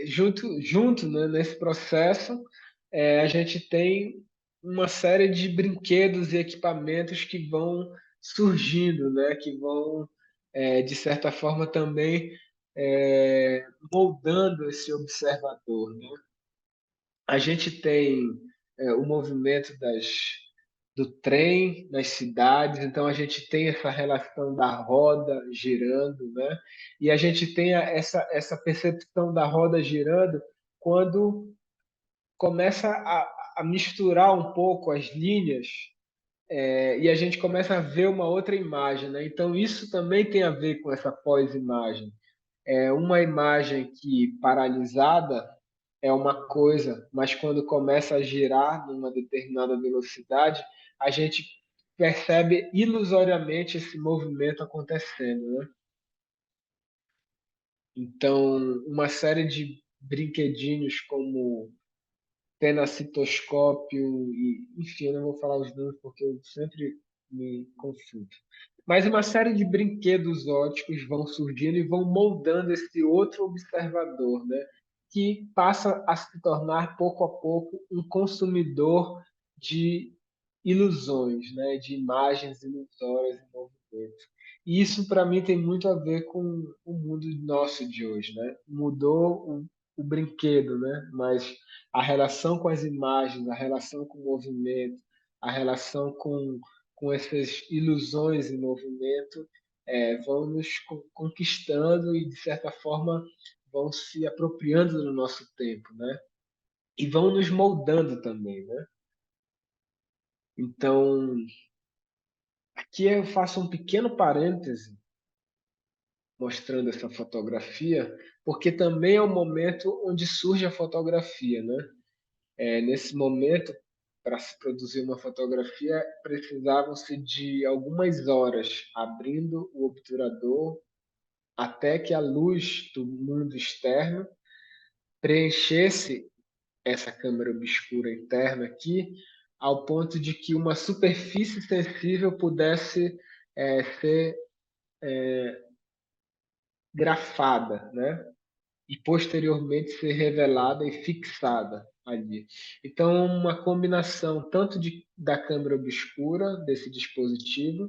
junto, né, nesse processo, a gente tem uma série de brinquedos e equipamentos que vão surgindo, né, que vão, de certa forma, também moldando esse observador, né? A gente tem o movimento do trem nas cidades, então a gente tem essa relação da roda girando, né? E a gente tem essa percepção da roda girando quando começa a misturar um pouco as linhas, e a gente começa a ver uma outra imagem, né? Então isso também tem a ver com essa pós-imagem. É uma imagem que paralisada é uma coisa, mas quando começa a girar numa determinada velocidade, a gente percebe ilusoriamente esse movimento acontecendo, né? Então, uma série de brinquedinhos como penacitoscópio e, enfim, eu não vou falar os nomes porque eu sempre me confundo. Mas uma série de brinquedos óticos vão surgindo e vão moldando esse outro observador, né? Que passa a se tornar pouco a pouco um consumidor de ilusões, né? De imagens ilusórias e movimentos. E isso para mim tem muito a ver com o mundo nosso de hoje, né? Mudou o brinquedo, né? Mas a relação com as imagens, a relação com o movimento, a relação com essas ilusões em movimento, vão nos conquistando e, de certa forma, vão se apropriando do nosso tempo, né? E vão nos moldando também, né? Então, aqui eu faço um pequeno parêntese mostrando essa fotografia, porque também é o momento onde surge a fotografia, né? Nesse momento, para se produzir uma fotografia, precisavam-se de algumas horas abrindo o obturador até que a luz do mundo externo preenchesse essa câmera obscura interna aqui, ao ponto de que uma superfície sensível pudesse ser grafada, né? E posteriormente ser revelada e fixada ali. Então, uma combinação tanto da câmera obscura desse dispositivo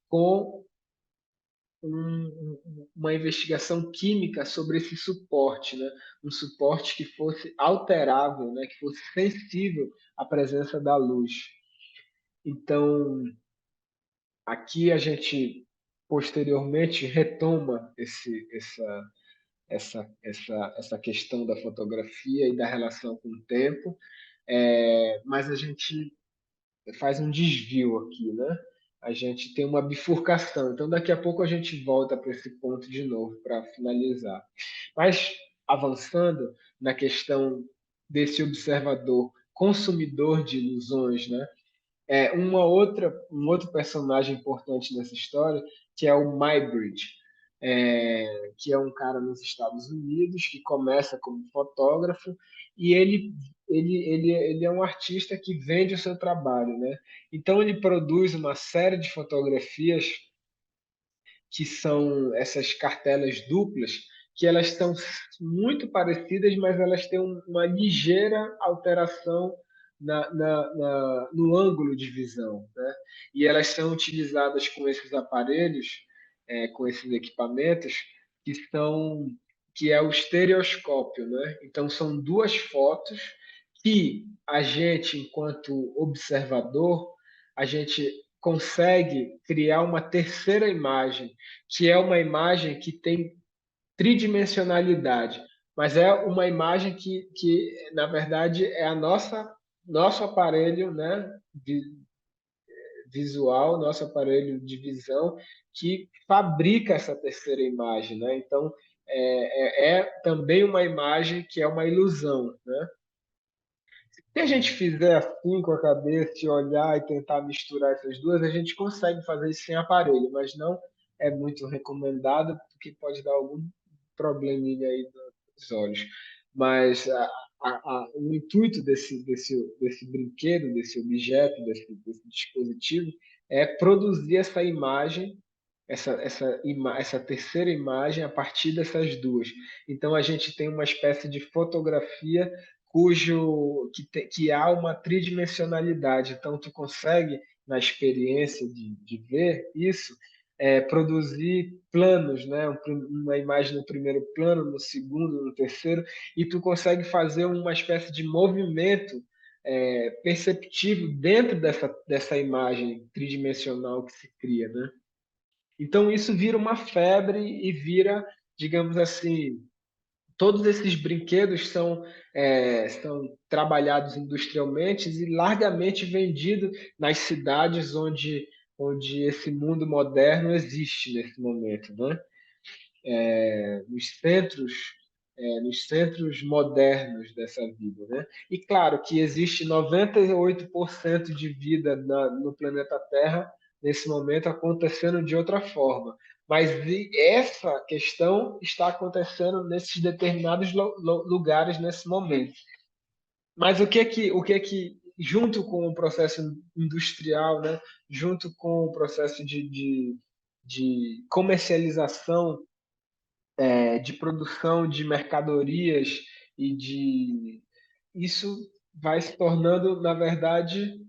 com uma investigação química sobre esse suporte, né? Um suporte que fosse alterável, né? Que fosse sensível à presença da luz. Então, aqui a gente posteriormente retoma essa questão da fotografia e da relação com o tempo, mas a gente faz um desvio aqui, né? A gente tem uma bifurcação. Então, daqui a pouco a gente volta para esse ponto de novo para finalizar. Mas avançando na questão desse observador consumidor de ilusões, né? Um outro personagem importante nessa história, que é o Muybridge, que é um cara nos Estados Unidos que começa como fotógrafo e ele é um artista que vende o seu trabalho, né? Então ele produz uma série de fotografias que são essas cartelas duplas, que elas são muito parecidas, mas elas têm uma ligeira alteração no ângulo de visão, né? E elas são utilizadas com esses aparelhos, com esses equipamentos, que são que é o estereoscópio, né? Então são duas fotos que a gente, enquanto observador, a gente consegue criar uma terceira imagem, que é uma imagem que tem tridimensionalidade, mas é uma imagem que na verdade, é a nosso aparelho, né, visual, nosso aparelho de visão, que fabrica essa terceira imagem. Né? Então, é também uma imagem que é uma ilusão. Né? Se a gente fizer assim com a cabeça, e olhar e tentar misturar essas duas, a gente consegue fazer isso sem aparelho, mas não é muito recomendado, porque pode dar algum probleminha aí nos olhos. Mas o intuito desse brinquedo, desse objeto, desse dispositivo, é produzir essa imagem, essa terceira imagem a partir dessas duas. Então a gente tem uma espécie de fotografia que há uma tridimensionalidade. Então, tu consegue, na experiência de ver isso, produzir planos, né? Uma imagem no primeiro plano, no segundo, no terceiro, e tu consegue fazer uma espécie de movimento perceptível dentro dessa imagem tridimensional que se cria, né? Então, isso vira uma febre e vira, digamos assim, todos esses brinquedos são trabalhados industrialmente e largamente vendidos nas cidades onde esse mundo moderno existe nesse momento, né? Nos centros modernos dessa vida, né? E claro que existe 98% de vida no planeta Terra nesse momento acontecendo de outra forma. Mas essa questão está acontecendo nesses determinados lugares nesse momento. Mas o que é que junto com o processo industrial, né, junto com o processo de comercialização, de produção de mercadorias e de isso vai se tornando, na verdade,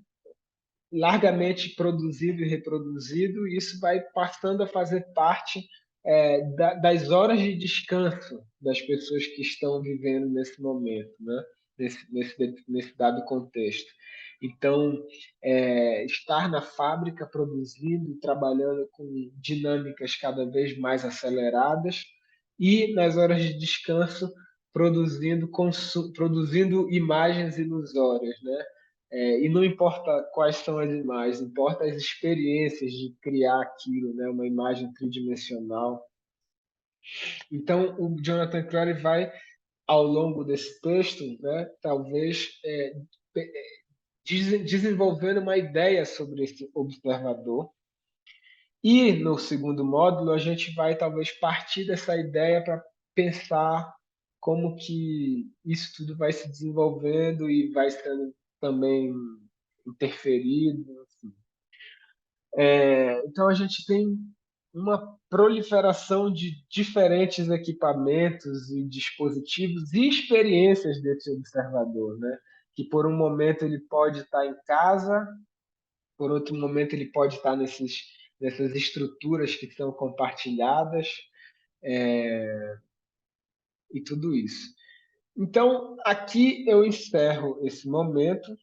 largamente produzido e reproduzido, e isso vai passando a fazer parte das horas de descanso das pessoas que estão vivendo nesse momento, né? Nesse dado contexto. Então, estar na fábrica produzindo e trabalhando com dinâmicas cada vez mais aceleradas e nas horas de descanso produzindo imagens ilusórias, né? E não importa quais são as imagens, importa as experiências de criar aquilo, né? Uma imagem tridimensional. Então, o Jonathan Crowley vai, ao longo desse texto, né, talvez desenvolvendo uma ideia sobre esse observador. E no segundo módulo, a gente vai talvez partir dessa ideia para pensar como que isso tudo vai se desenvolvendo e vai sendo também interferido, enfim. Então a gente tem uma proliferação de diferentes equipamentos e dispositivos e experiências desse observador, né? Que por um momento ele pode estar em casa, por outro momento ele pode estar nessas estruturas que são compartilhadas, e tudo isso. Então, aqui eu encerro esse momento,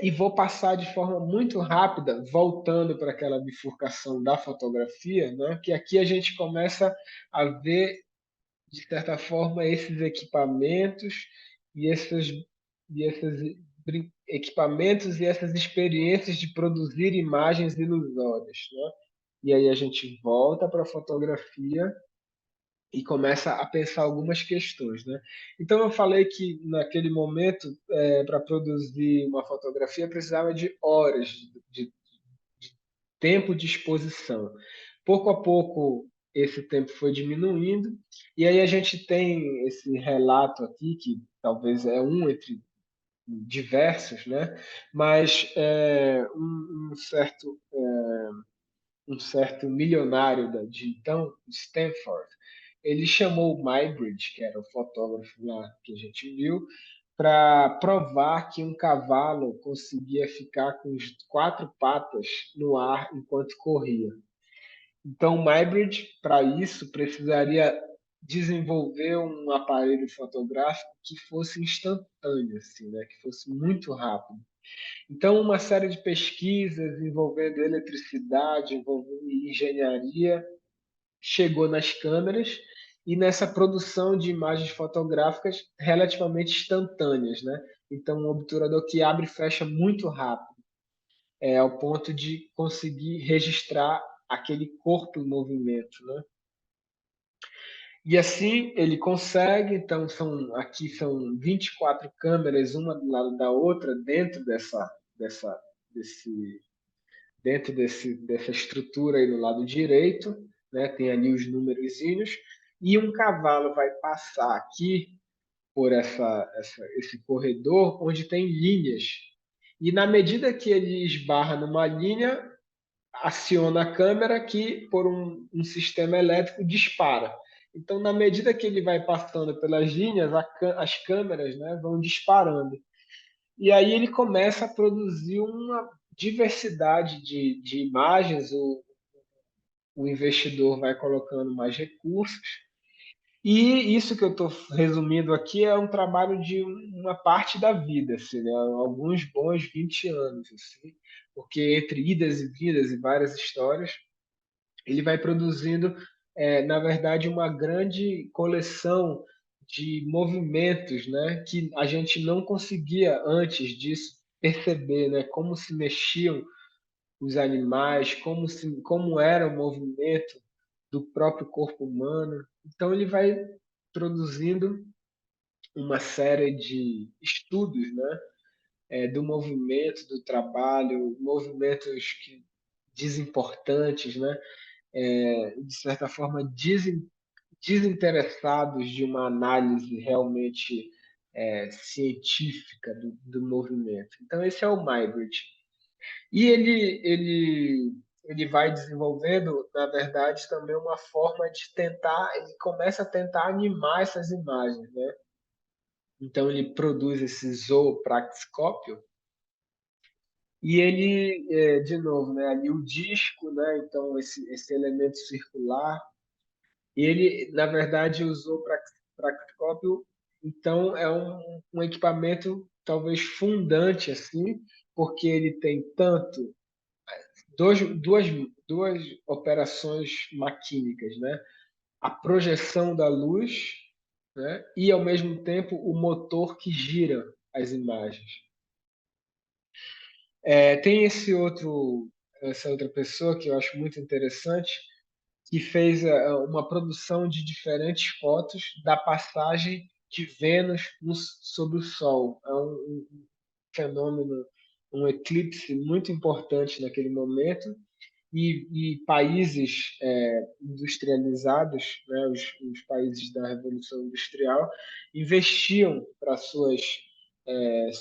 e vou passar de forma muito rápida, voltando para aquela bifurcação da fotografia, né? Que aqui a gente começa a ver, de certa forma, esses equipamentos e equipamentos e essas experiências de produzir imagens ilusórias, né? E aí a gente volta para a fotografia e começa a pensar algumas questões, né? Então eu falei que naquele momento, para produzir uma fotografia precisava de horas de tempo de exposição. Pouco a pouco esse tempo foi diminuindo e aí a gente tem esse relato aqui que talvez é um entre diversos, né? Mas um certo milionário de então, Stanford, ele chamou o Muybridge, que era o fotógrafo lá que a gente viu, para provar que um cavalo conseguia ficar com as quatro patas no ar enquanto corria. Então, o Muybridge, para isso, precisaria desenvolver um aparelho fotográfico que fosse instantâneo, assim, né? Que fosse muito rápido. Então, uma série de pesquisas envolvendo eletricidade, envolvendo engenharia, chegou nas câmeras e nessa produção de imagens fotográficas relativamente instantâneas, né? Então, um obturador que abre e fecha muito rápido, ao ponto de conseguir registrar aquele corpo em movimento, né? E assim ele consegue, então aqui são 24 câmeras, uma do lado da outra, dessa, desse, dessa estrutura aí no lado direito, né? Tem ali os númerozinhos, e um cavalo vai passar aqui por esse corredor onde tem linhas. E na medida que ele esbarra numa linha, aciona a câmera que, por um sistema elétrico, dispara. Então, na medida que ele vai passando pelas linhas, as câmeras, né, vão disparando. E aí ele começa a produzir uma diversidade de imagens, o investidor vai colocando mais recursos. E isso que eu estou resumindo aqui é um trabalho de uma parte da vida, assim, né? Alguns bons 20 anos, assim, porque entre idas e vindas e várias histórias, ele vai produzindo, na verdade, uma grande coleção de movimentos, né, que a gente não conseguia antes disso perceber, né, como se mexiam os animais, como era o movimento do próprio corpo humano. Então ele vai produzindo uma série de estudos, né, do movimento, do trabalho, movimentos desimportantes, né, de certa forma desinteressados de uma análise realmente científica do movimento. Então esse é o Muybridge. E ele vai desenvolvendo, na verdade, também uma forma de tentar, ele começa a tentar animar essas imagens, né? Então ele produz esse zoopraxiscópio e ele, de novo, né, ali o disco, né, então esse elemento circular, e ele, na verdade, usou praxiscópio, então é um equipamento talvez fundante assim, porque ele tem tanto dois, duas, duas operações maquínicas, né? A projeção da luz, né? E, ao mesmo tempo, o motor que gira as imagens. Tem essa outra pessoa que eu acho muito interessante, que fez uma produção de diferentes fotos da passagem de Vênus sobre o Sol. É um fenômeno, um eclipse muito importante naquele momento, e países industrializados, né, os países da Revolução Industrial, investiam para suas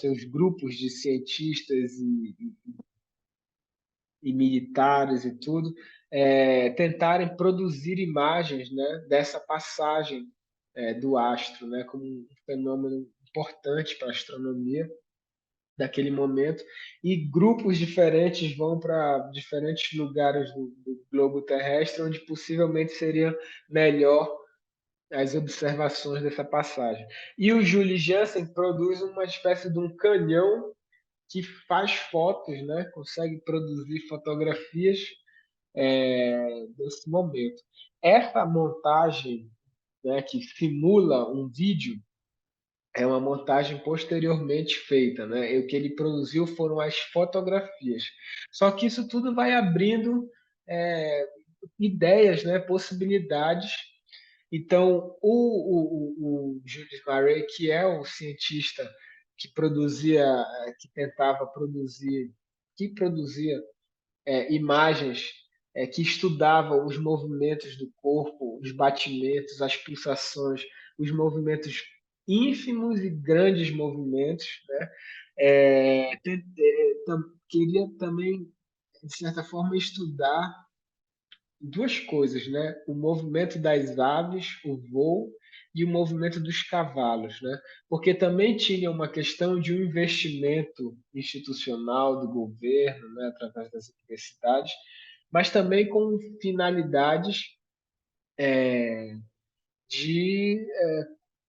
seus grupos de cientistas e militares e tudo, tentarem produzir imagens, né, dessa passagem do astro, né, como um fenômeno importante para a astronomia daquele momento, e grupos diferentes vão para diferentes lugares do globo terrestre, onde possivelmente seria melhor as observações dessa passagem. E o Jules Janssen produz uma espécie de um canhão que faz fotos, né? Consegue produzir fotografias desse momento. Essa montagem, né, que simula um vídeo, é uma montagem posteriormente feita, né? E o que ele produziu foram as fotografias. Só que isso tudo vai abrindo é, ideias, né? Possibilidades. Então, o Julius Murray, que é o cientista que produzia, que tentava produzir, que produzia imagens que estudavam os movimentos do corpo, os batimentos, as pulsações, os movimentos ínfimos e grandes movimentos, né? Queria também, de certa forma, estudar duas coisas, né? O movimento das aves, o voo, e o movimento dos cavalos, né? Porque também tinha uma questão de um investimento institucional do governo, né? Através das universidades, mas também com finalidades de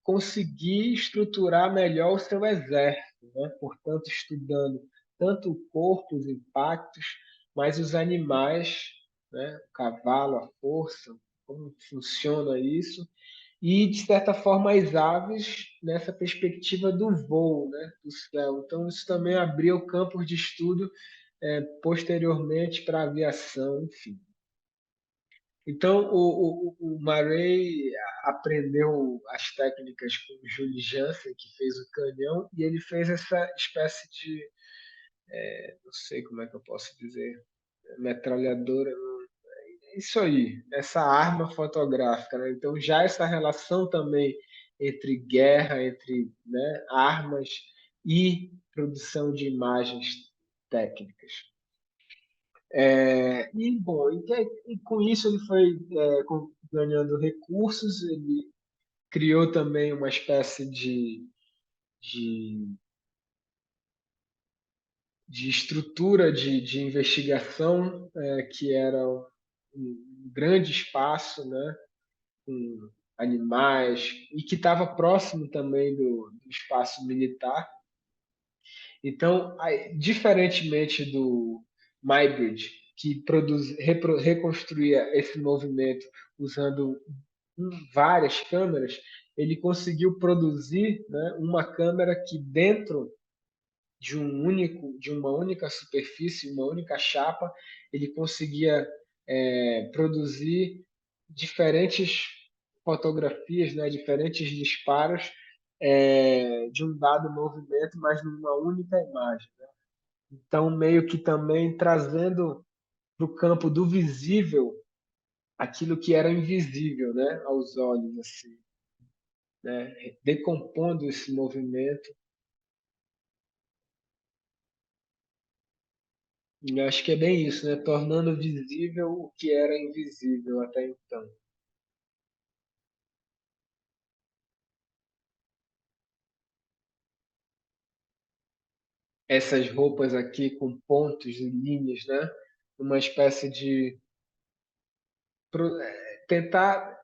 conseguir estruturar melhor o seu exército, né? Portanto, estudando tanto o corpo, os impactos, mas os animais, né? O cavalo, a força, como funciona isso, e, de certa forma, as aves nessa perspectiva do voo, né? Do céu. Então, isso também abriu campos de estudo posteriormente para a aviação, enfim. Então, o Murray aprendeu as técnicas com o Jules Janssen, que fez o canhão, e ele fez essa espécie de, não sei como é que eu posso dizer, metralhadora, isso aí, essa arma fotográfica, né? Então, já essa relação também entre guerra, entre, né, armas e produção de imagens técnicas. Bom, e com isso ele foi ganhando recursos, ele criou também uma espécie de, de estrutura de investigação, que era um grande espaço, né, com animais, e que estava próximo também do espaço militar. Então, diferentemente do Muybridge, que reconstruía esse movimento usando várias câmeras, ele conseguiu produzir, né, uma câmera que dentro de uma única superfície, uma única chapa, ele conseguia produzir diferentes fotografias, né, diferentes disparos de um dado movimento, mas numa única imagem. Então, meio que também trazendo para o campo do visível aquilo que era invisível, né, aos olhos, assim, né, decompondo esse movimento. E eu acho que é bem isso, né, tornando visível o que era invisível até então. Essas roupas aqui com pontos e linhas, né, uma espécie de tentar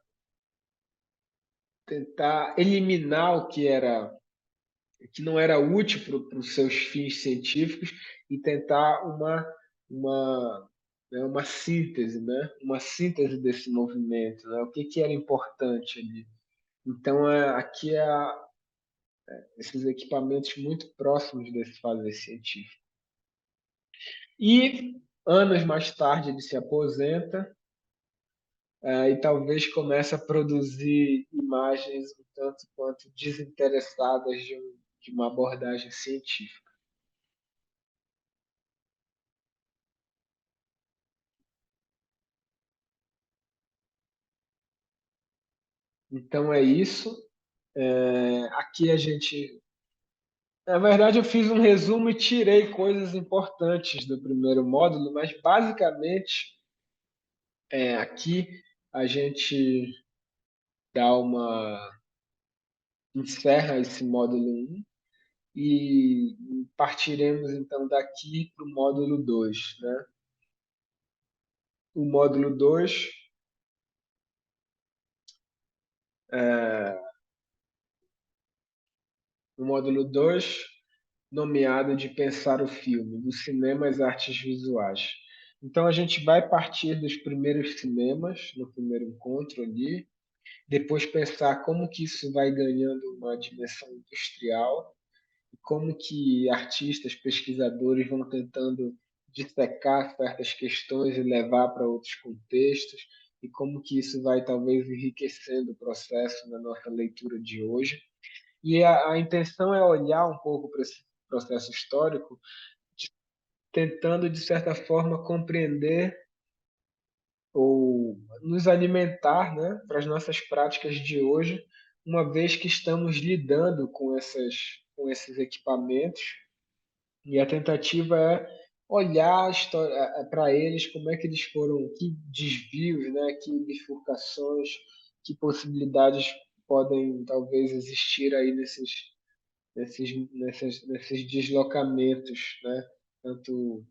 eliminar o que não era útil para os seus fins científicos e tentar uma síntese, né? Uma síntese desse movimento, né? O que era importante ali. Então, aqui esses equipamentos muito próximos desse fazer científico. E anos mais tarde ele se aposenta e talvez comece a produzir imagens um tanto quanto desinteressadas de uma abordagem científica. Então é isso. Aqui a gente Na verdade, eu fiz um resumo e tirei coisas importantes do primeiro módulo, mas basicamente aqui a gente dá uma encerra esse módulo um e partiremos então daqui para o módulo 2, né? O módulo 2 o módulo 2 nomeado de Pensar o Filme, do cinema às artes visuais. Então a gente vai partir dos primeiros cinemas, no primeiro encontro ali, depois pensar como que isso vai ganhando uma dimensão industrial, como que artistas, pesquisadores vão tentando dissecar certas questões e levar para outros contextos, e como que isso vai talvez enriquecendo o processo na nossa leitura de hoje. E a intenção é olhar um pouco para esse processo histórico, tentando, de certa forma, compreender ou nos alimentar, né, para as nossas práticas de hoje, uma vez que estamos lidando com esses equipamentos, e a tentativa é olhar para eles, como é que eles foram, que desvios, né, que bifurcações, que possibilidades podem talvez existir aí nesses deslocamentos, né? Tanto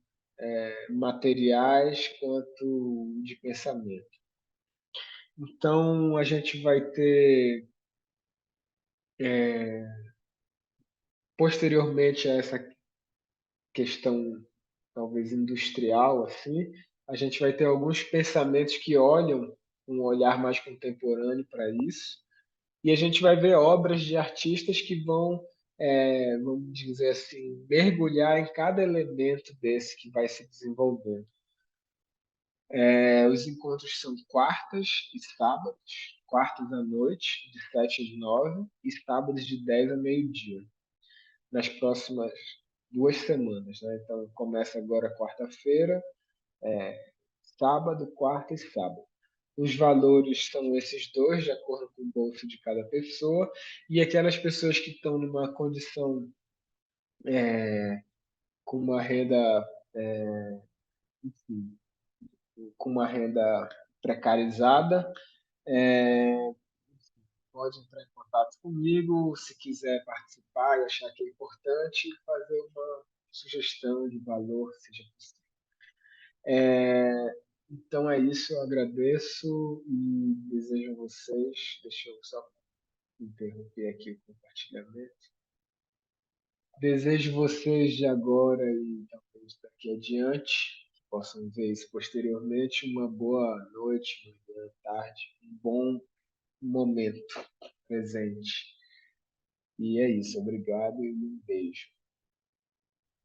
materiais quanto de pensamento. Então, a gente vai ter, posteriormente a essa questão talvez industrial, assim, a gente vai ter alguns pensamentos que olham um olhar mais contemporâneo para isso, e a gente vai ver obras de artistas que vão, vamos dizer assim, mergulhar em cada elemento desse que vai se desenvolvendo. Os encontros são quartas e sábados, quartas à noite, de 7 às 9, e sábados de 10 a meio-dia, nas próximas 2 semanas. Né? Então, começa agora quarta-feira, sábado, quarta e sábado. Os valores são esses dois, de acordo com o bolso de cada pessoa, e aquelas pessoas que estão numa condição com uma renda, enfim, com uma renda precarizada, pode entrar em contato comigo se quiser participar e achar que é importante, fazer uma sugestão de valor, seja possível. Então é isso, eu agradeço e desejo a vocês. Deixa eu só interromper aqui o compartilhamento. Desejo vocês de agora e talvez daqui adiante, que possam ver isso posteriormente, uma boa noite, uma boa tarde, um bom momento presente. E é isso, obrigado e um beijo.